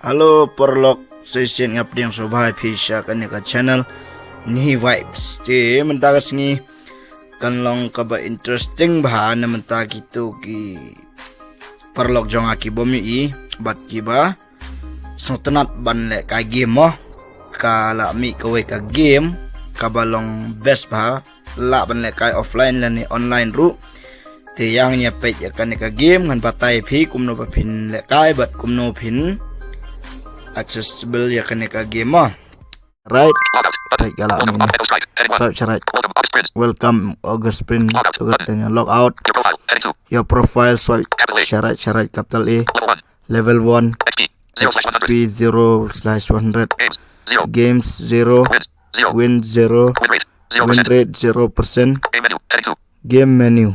Halo Perlok session ngapding sobhay pisha kanika channel ni vibes ti mentagas ni kanlong kaba interesting bah na mentagi tu ki Perlok jong aki bomi I bat kiba so tenat ban le ka game mo kala mi kawe ka game kabalong best bah la ban le kai offline la ni online ru thì yang nya pe ya kan ka game ngan patai phi kumno pa phin le kai bat kumno phin accessible ya kan ka game ma right pe gala ni right welcome August sprint to gatanya log out your profile swipe syarat capital A level 1 XP 0/100 games 0 win 0 win rate 0% game menu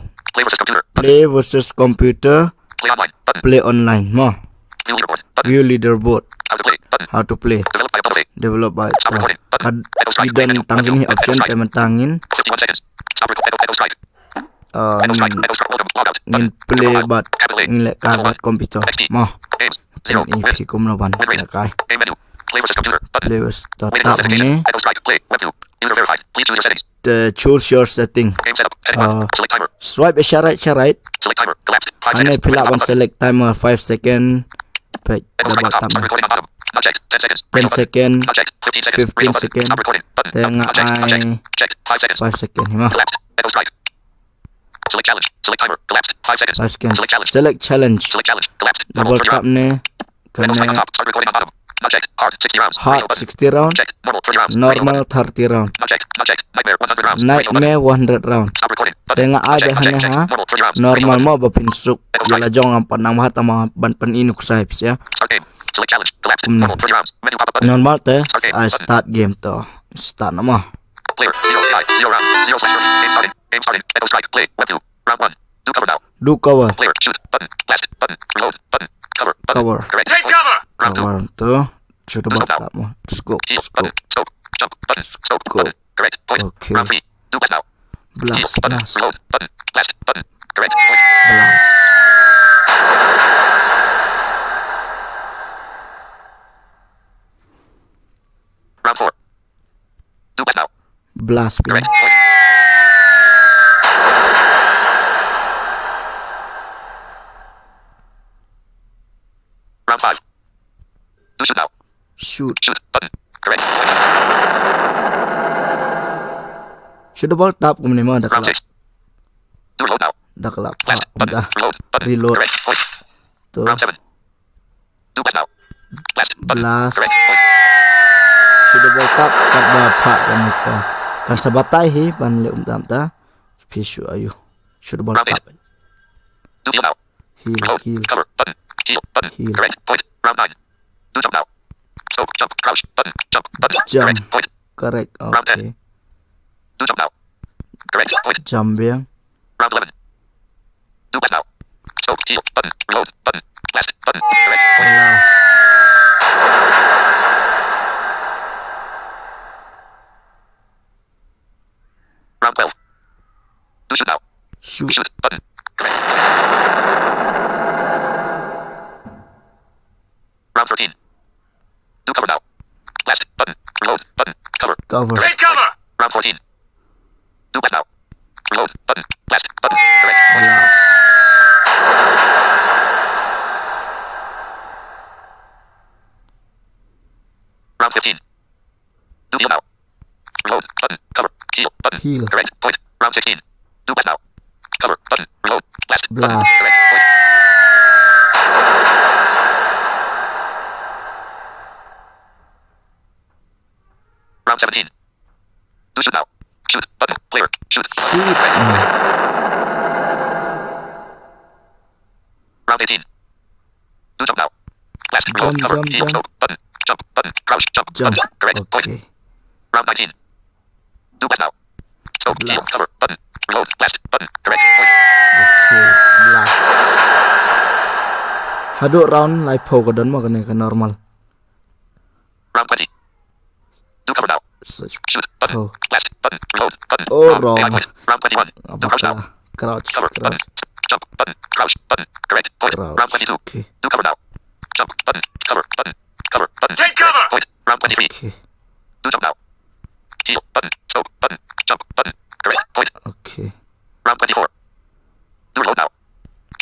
play versus computer play online mo view leaderboard how to play develop by kidan tangin option payment tangin ngin play but ngin kagat computer mo ini fikum no ban kai play was tap ni choose your setting swipe syarat ane pila ban select timer 5 second baik double tap 10 second 15 second tengah ai 5 second hima 5 second select challenge double tap ni kena hard 60 round normal 30 round nightmare 100 round tengah ada hanya ha normal mo bapin suk yala jong ang panang mahata mga ban inuk sahibs ya normal te start game to start na mo do cover cover to sudah batak mo scope okay blast blast pin round 5 do shoot now shoot button correct sudah ball tap kumni mo dak round 6 do reload now dak button reload button reload correct point to round 7 do blast now blast correct point sudah ball tap kat bapak kan ka kan sabatai hi ban le tam ta pishu ayu sudah ball tap do heal now reload heal cover button heal button Heal. correct point round 9 do jump now so jump crouch button jump button Jump. correct point correct Round okay do jump now correct point jump yang round 11 do blast now so heal button reload button blast button correct point blast round 12 do shoot now shoot shoot button correct round 13 do cover now blast button reload button cover cover great cover round 14 do blast now reload button blast button correct blast round 15 do heal now reload button cover heal button Heal. correct point round 16 do blast now cover button reload blast button Blast. correct point round 17 do shoot now shoot button player shoot button, shoot correct. Round 18 do jump now blast reload Jump, cover jump, heal jump. so button jump button crouch jump jump button correct point okay round 19 do blast now so heal Blast. cover button reload blast button correct point okay blast haduk round live po ko don mo kan normal round 20 do cover now search shoot button oh blast button reload button Oh, round, wrong. point. Round 21 do crouch now crouch cover button jump button crouch button correct point crouch round 22 okay do cover now jump button 23. Okay. Do jump now. Heal. Button. Scope. Button. Jump. Button. Correct. Point. Okay. Round 24. Do reload now.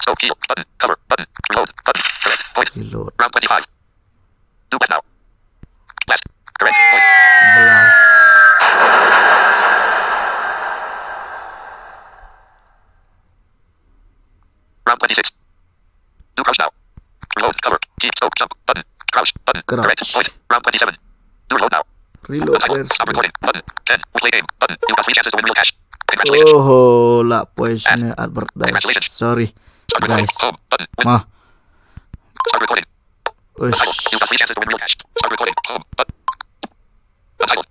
Scope. Heal. Button. Cover. Button. Reload. Button. Correct. Point. Reload. Round 25. Do blast now. Blast. Correct. Point. Blast. Round 26. Do crouch now. Reload. Cover. Heal. Scope. Jump. Button. Crouch. Button. Correct. Crouch. Point. Round 27. Do reload now. Reload. Title. Where's Stop recording. Button. 10. Play game. Button. You got 3 chances to win real cash. Congratulations. Oh, lah poisonnya advertise. Sorry, Start recording. guys. Home. Button. Win. Mah, Start recording. ush. Title. You got 3 chances to win real cash. Start recording. Home. Button. Title.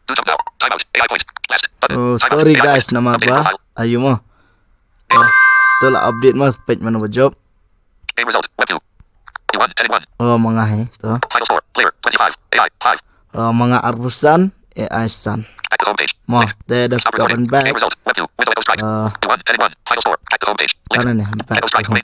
Do jump now. Timeout. AI point. Last. Button. Oh, Timeout. sorry AI guys, point. nama Update apa? profile. Ayo mo. Oh, ito lah update mo. Page mana ba job? Game result. Web 2. You won. Edit 1. Oh, mga ito. Title score. Player. 25. AI. 5. Mga arbusan, AI san. At the home page. Mo, Next. the Stop recording. kapan back. Game result. Web 2. Window Echo Strike. You won. Edit 1. Title score. At the home page. Link. Ano ni? Back Echo to Strike. home.